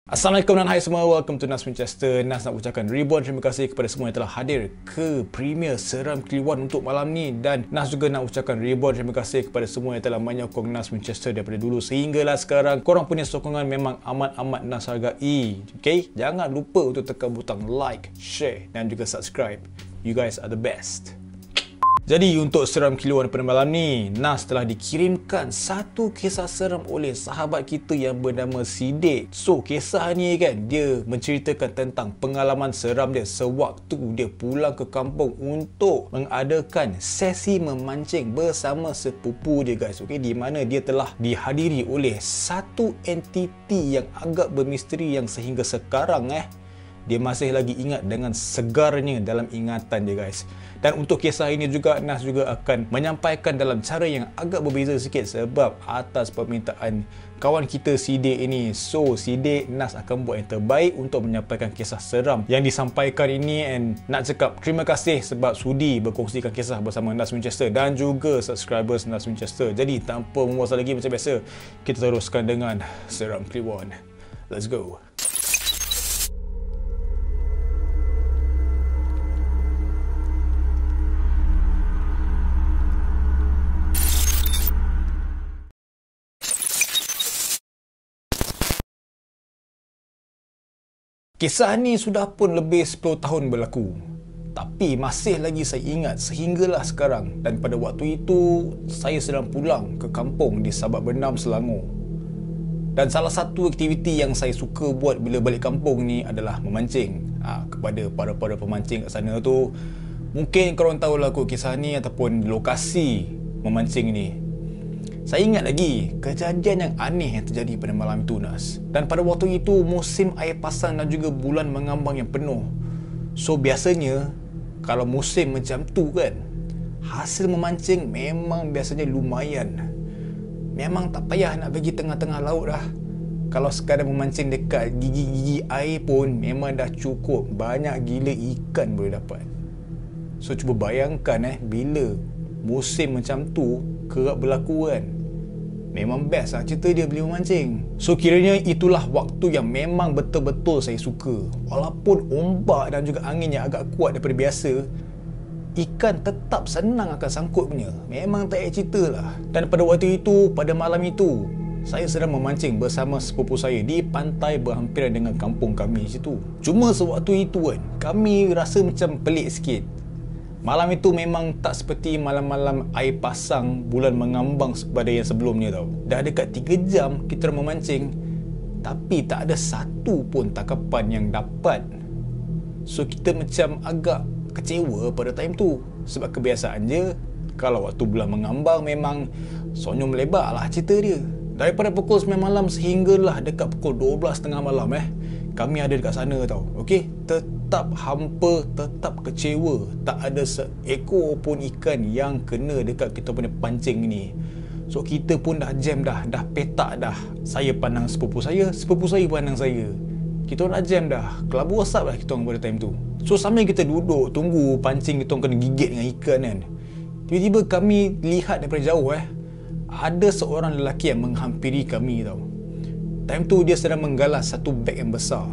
Assalamualaikum dan hai semua, welcome to Nas Winchester. Nas nak ucapkan ribuan terima kasih kepada semua yang telah hadir ke premier Seram Kliwon untuk malam ni. Dan Nas juga nak ucapkan ribuan terima kasih kepada semua yang telah menyokong Nas Winchester daripada dulu sehinggalah sekarang. Korang punya sokongan memang amat-amat Nas hargai. Okay? Jangan lupa untuk tekan butang like, share dan juga subscribe. You guys are the best. Jadi untuk Seram Kliwon pada malam ni, Nas telah dikirimkan satu kisah seram oleh sahabat kita yang bernama Sidik. So kisah ni kan, dia menceritakan tentang pengalaman seram dia sewaktu dia pulang ke kampung untuk mengadakan sesi memancing bersama sepupu dia guys. Okay, di mana dia telah dihadiri oleh satu entiti yang agak bermisteri yang sehingga sekarang dia masih lagi ingat dengan segarnya dalam ingatan dia guys. Dan untuk kisah ini juga Nas juga akan menyampaikan dalam cara yang agak berbeza sikit sebab atas permintaan kawan kita Sidik ini. So Sidik, Nas akan buat yang terbaik untuk menyampaikan kisah seram yang disampaikan ini. And nak cakap terima kasih sebab sudi berkongsikan kisah bersama Nas Winchester dan juga subscribers Nas Winchester. Jadi tanpa membuang masa lagi, macam biasa kita teruskan dengan Seram Kliwon. Let's go. Kisah ni sudah pun lebih 10 tahun berlaku. Tapi masih lagi saya ingat sehinggalah sekarang. Dan pada waktu itu, saya sedang pulang ke kampung di Sabak Bernam, Selangor. Dan salah satu aktiviti yang saya suka buat bila balik kampung ni adalah memancing. Kepada para pemancing kat sana tu, mungkin korang tahulah kot kisah ni ataupun lokasi memancing ni. Saya ingat lagi kejadian yang aneh yang terjadi pada malam itu Nas. Dan pada waktu itu musim air pasang dan juga bulan mengambang yang penuh. So biasanya kalau musim macam tu kan, hasil memancing memang biasanya lumayan. Memang tak payah nak pergi tengah-tengah laut dah. Kalau sekadar memancing dekat gigi-gigi air pun memang dah cukup banyak gila ikan boleh dapat. So cuba bayangkan bila musim macam tu kerap berlaku kan. Memang best lah cerita dia bila memancing. So kiranya itulah waktu yang memang betul-betul saya suka. Walaupun ombak dan juga angin yang agak kuat daripada biasa, ikan tetap senang akan sangkut punya. Memang tak payah cerita lah. Dan pada waktu itu, pada malam itu, saya sedang memancing bersama sepupu saya di pantai berhampiran dengan kampung kami di situ. Cuma sewaktu itu kan, kami rasa macam pelik sikit. Malam itu memang tak seperti malam-malam air pasang bulan mengambang pada yang sebelumnya tau. Dah dekat 3 jam kita memancing, tapi tak ada satu pun tangkapan yang dapat. So kita macam agak kecewa pada time tu. Sebab kebiasaan je, kalau waktu bulan mengambang memang sonyo melebar lah cerita dia. Daripada pukul 9 malam sehinggalah dekat pukul 12.30 malam kami ada dekat sana tau. Okey, tetap hampa, tetap kecewa. Tak ada seekor pun ikan yang kena dekat kita punya pancing ni. So kita pun dah jam dah petak dah. Saya pandang sepupu saya pandang saya. Kita dah jam dah. Kelabu asap lah kita orang pada time tu. So sambil kita duduk tunggu pancing kita orang kena gigit dengan ikan kan, tiba-tiba kami lihat daripada jauh ada seorang lelaki yang menghampiri kami tau. Time tu dia sedang menggalas satu beg yang besar.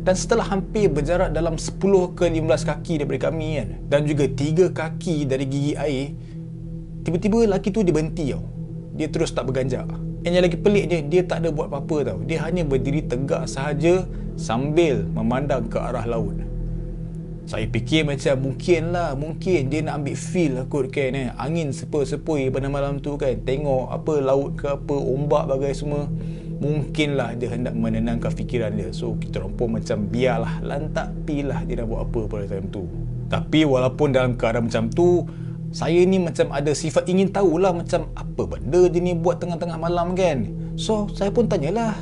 Dan setelah hampir berjarak dalam 10 ke 15 kaki daripada kami kan, dan juga 3 kaki dari gigi air, tiba-tiba lelaki tu dia berhenti tau. Dia terus tak berganjak. Yang lagi pelik dia tak ada buat apa-apa tau. Dia hanya berdiri tegak sahaja sambil memandang ke arah laut. Saya fikir macam mungkin dia nak ambil feel lah kot kan angin sepoi-sepoi pada malam tu kan. Tengok apa laut ke apa, ombak bagai semua. Mungkinlah dia hendak menenangkan fikiran dia. So kita orang pun macam biarlah, lantak pilah dia nak buat apa pada time tu. Tapi walaupun dalam keadaan macam tu, saya ni macam ada sifat ingin tahulah macam apa benda dia ni buat tengah-tengah malam kan. So saya pun tanyalah,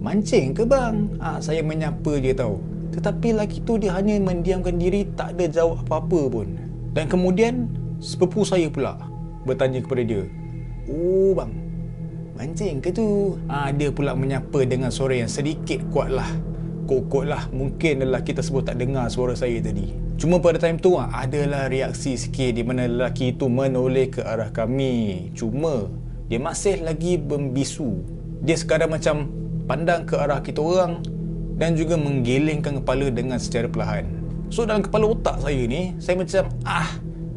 mancing ke bang? Saya menyapa dia tahu. Tetapi lelaki tu dia hanya mendiamkan diri, tak ada jawab apa-apa pun. Dan kemudian sepupu saya pula bertanya kepada dia, "Oh bang, mancing ke tu?" Dia pula menyapa dengan suara yang sedikit kuat lah. Kokot lah. Mungkin lelaki tersebut tak dengar suara saya tadi. Cuma pada time tu adalah reaksi sikit di mana lelaki itu menoleh ke arah kami. Cuma dia masih lagi membisu. Dia sekadar macam pandang ke arah kita orang, dan juga menggelengkan kepala dengan secara perlahan. So dalam kepala otak saya ni, saya macam,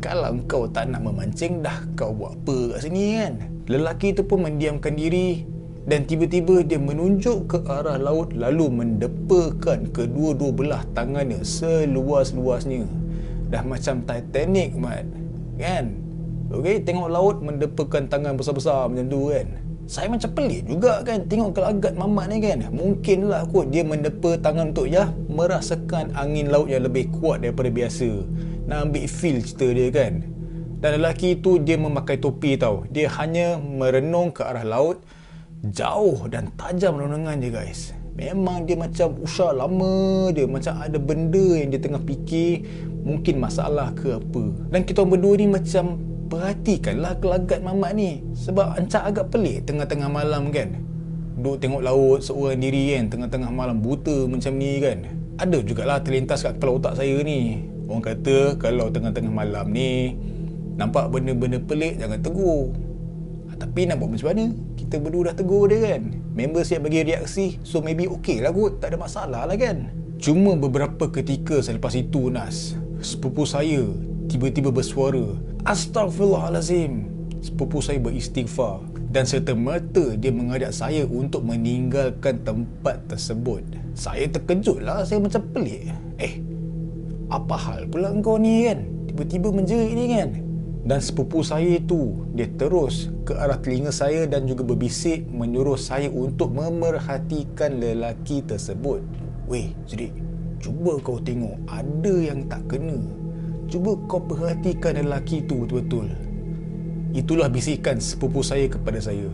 kalau kau tak nak memancing, dah kau buat apa kat sini kan? Lelaki tu pun mendiamkan diri dan tiba-tiba dia menunjuk ke arah laut lalu mendepakan kedua-dua belah tangannya seluas-luasnya. Dah macam Titanic, Mat. Kan? Okey, tengok laut mendepakan tangan besar-besar macam tu kan. Saya macam pelik juga kan tengok gelagat mamat ni kan. Mungkinlah kot dia mendepa tangan untuk merasakan angin laut yang lebih kuat daripada biasa. Nak ambil feel cerita dia kan. Dan lelaki tu dia memakai topi tau. Dia hanya merenung ke arah laut. Jauh dan tajam renungan dia guys. Memang dia macam usah lama dia. Macam ada benda yang dia tengah fikir. Mungkin masalah ke apa. Dan kita berdua ni macam perhatikanlah gelagat mamat ni. Sebab ancak agak pelik tengah-tengah malam kan. Duduk tengok laut seorang diri kan. Tengah-tengah malam buta macam ni kan. Ada jugalah terlintas kat kepala otak saya ni. Orang kata kalau tengah-tengah malam ni nampak benda-benda pelik jangan tegur. Tapi nak buat macam mana? Kita berdua dah tegur dia kan. Member siap bagi reaksi. So maybe okey lah kot. Tak ada masalah lah kan. Cuma beberapa ketika selepas itu Nas, sepupu saya tiba-tiba bersuara, Astaghfirullahalazim. Sepupu saya beristighfar dan serta-merta dia mengajak saya untuk meninggalkan tempat tersebut. Saya terkejut lah. Saya macam pelik. Apa hal pula kau ni kan? Tiba-tiba menjerit ni kan? Dan sepupu saya itu, dia terus ke arah telinga saya dan juga berbisik menyuruh saya untuk memerhatikan lelaki tersebut. Weh, Zrik, cuba kau tengok ada yang tak kena. Cuba kau perhatikan lelaki itu betul-betul. Itulah bisikan sepupu saya kepada saya.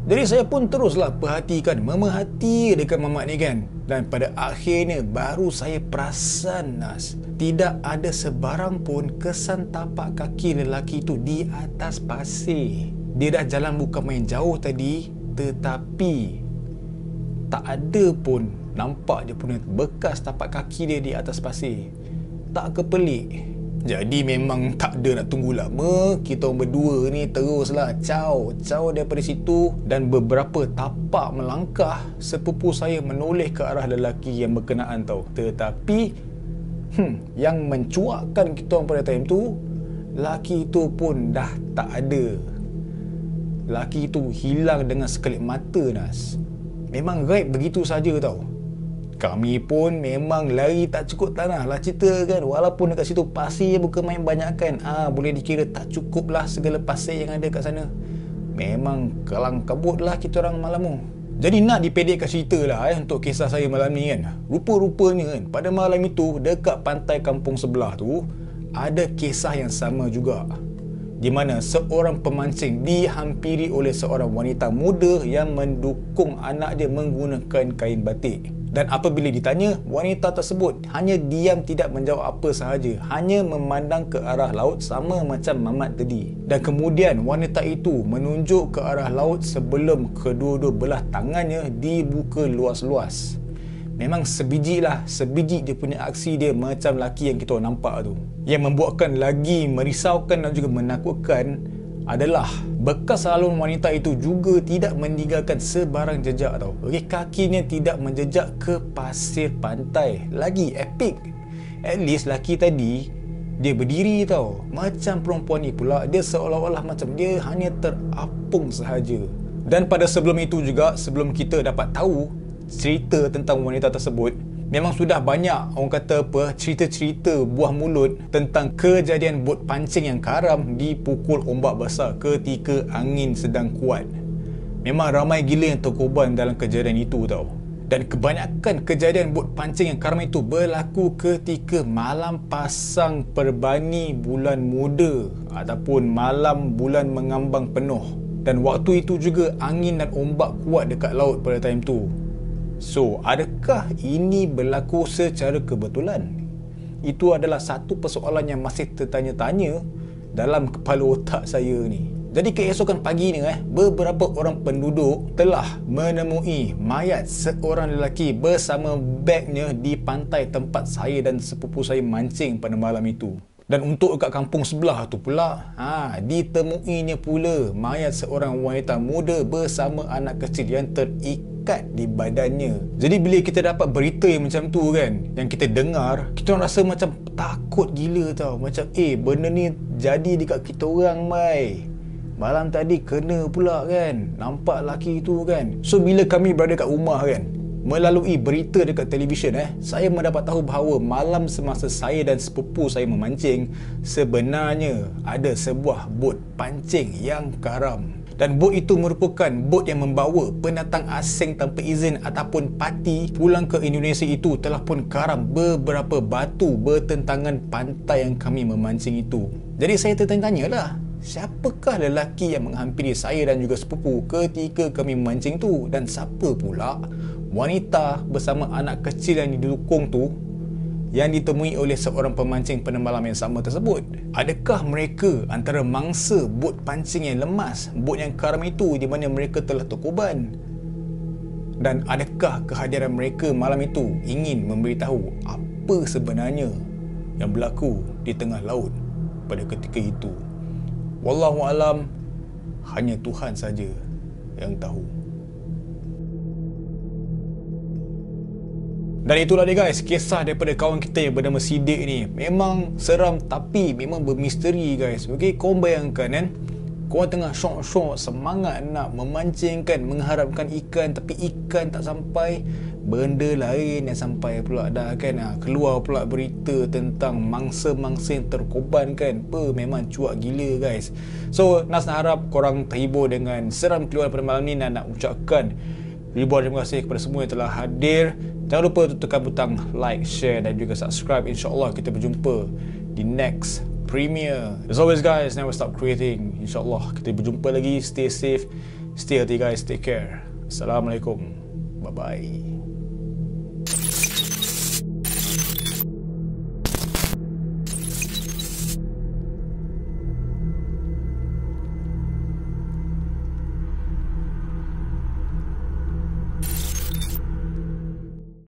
Jadi saya pun teruslah perhatikan, memerhati dekat mamat ni kan. Dan pada akhirnya baru saya perasan Nas, tidak ada sebarang pun kesan tapak kaki lelaki tu di atas pasir. Dia dah jalan bukan main jauh tadi, tetapi tak ada pun nampak dia punya bekas tapak kaki dia di atas pasir. Tak kepelik. Jadi memang tak ada nak tunggu lama. Kita orang berdua ni teruslah caw daripada situ. Dan beberapa tapak melangkah, sepupu saya menoleh ke arah lelaki yang berkenaan tau. Tetapi yang mencuakkan kita orang pada time tu, lelaki tu pun dah tak ada. Lelaki tu hilang dengan sekelip mata Nas. Memang gaib begitu saja tau. Kami pun memang lari tak cukup tanah lah cerita kan. Walaupun dekat situ pasir bukan main banyak kan. Boleh dikira tak cukup lah segala pasir yang ada kat sana. Memang kelang kabut lah kita orang malam tu. Jadi nak dipedekkan cerita lah untuk kisah saya malam ni kan. Rupa-rupanya kan pada malam itu dekat pantai kampung sebelah tu ada kisah yang sama juga. Di mana seorang pemancing dihampiri oleh seorang wanita muda yang mendukung anak dia menggunakan kain batik. Dan apabila ditanya, wanita tersebut hanya diam tidak menjawab apa sahaja. Hanya memandang ke arah laut sama macam mamat tadi. Dan kemudian wanita itu menunjuk ke arah laut sebelum kedua-dua belah tangannya dibuka luas-luas. Memang sebiji dia punya aksi dia macam lelaki yang kita nampak tu. Yang membuatkan lagi merisaukan dan juga menakutkan adalah bekas salun wanita itu juga tidak meninggalkan sebarang jejak tau. Okey, kakinya tidak menjejak ke pasir pantai. Lagi epic. At least lelaki tadi dia berdiri tau. Macam perempuan ni pula dia seolah-olah macam dia hanya terapung sahaja. Dan pada sebelum itu juga, sebelum kita dapat tahu cerita tentang wanita tersebut, memang sudah banyak orang kata cerita-cerita buah mulut tentang kejadian bot pancing yang karam dipukul ombak besar ketika angin sedang kuat. Memang ramai gila yang terkorban dalam kejadian itu tau. Dan kebanyakan kejadian bot pancing yang karam itu berlaku ketika malam pasang perbani bulan muda ataupun malam bulan mengambang penuh. Dan waktu itu juga angin dan ombak kuat dekat laut pada time tu. So, adakah ini berlaku secara kebetulan? Itu adalah satu persoalan yang masih tertanya-tanya dalam kepala otak saya ni. Jadi keesokan pagi ni beberapa orang penduduk telah menemui mayat seorang lelaki bersama bagnya di pantai tempat saya dan sepupu saya mancing pada malam itu. Dan untuk dekat kampung sebelah tu pula, ditemuinya pula mayat seorang wanita muda bersama anak kecil yang terikat melekat di badannya. Jadi bila kita dapat berita yang macam tu kan, yang kita dengar, kita orang rasa macam takut gila tau. Macam benda ni jadi dekat kita orang mai. Malam tadi kena pula kan, nampak lelaki tu kan. So bila kami berada kat rumah kan, melalui berita dekat televisyen saya mendapat tahu bahawa malam semasa saya dan sepupu saya memancing, sebenarnya ada sebuah bot pancing yang karam. Dan bot itu merupakan bot yang membawa pendatang asing tanpa izin ataupun parti pulang ke Indonesia itu telah pun karam beberapa batu bertentangan pantai yang kami memancing itu. Jadi saya tertanya-tanya lah, siapakah lelaki yang menghampiri saya dan juga sepupu ketika kami memancing tu? Dan siapa pula wanita bersama anak kecil yang didukung tu yang ditemui oleh seorang pemancing pada malam yang sama tersebut? Adakah mereka antara mangsa bot pancing yang lemas, bot yang karam itu di mana mereka telah terkorban? Dan adakah kehadiran mereka malam itu ingin memberitahu apa sebenarnya yang berlaku di tengah laut pada ketika itu? Wallahualam, hanya Tuhan saja yang tahu. Dan itulah dia guys, kisah daripada kawan kita yang bernama Sidik ni. Memang seram tapi memang bermisteri guys. Okay, korang bayangkan kan, korang tengah syok-syok semangat nak memancing kan, mengharapkan ikan tapi ikan tak sampai. Benda lain yang sampai pula dah kan. Keluar pula berita tentang mangsa-mangsa yang terkorban kan. Memang cuak gila guys. So Nas nak harap korang terhibur dengan seram keluar pada malam ni, dan nak ucapkan ribuan terima kasih kepada semua yang telah hadir. Jangan lupa untuk tekan butang like, share dan juga subscribe. InsyaAllah kita berjumpa di next premiere. As always guys, never stop creating. InsyaAllah kita berjumpa lagi. Stay safe, stay healthy guys, take care. Assalamualaikum, bye bye.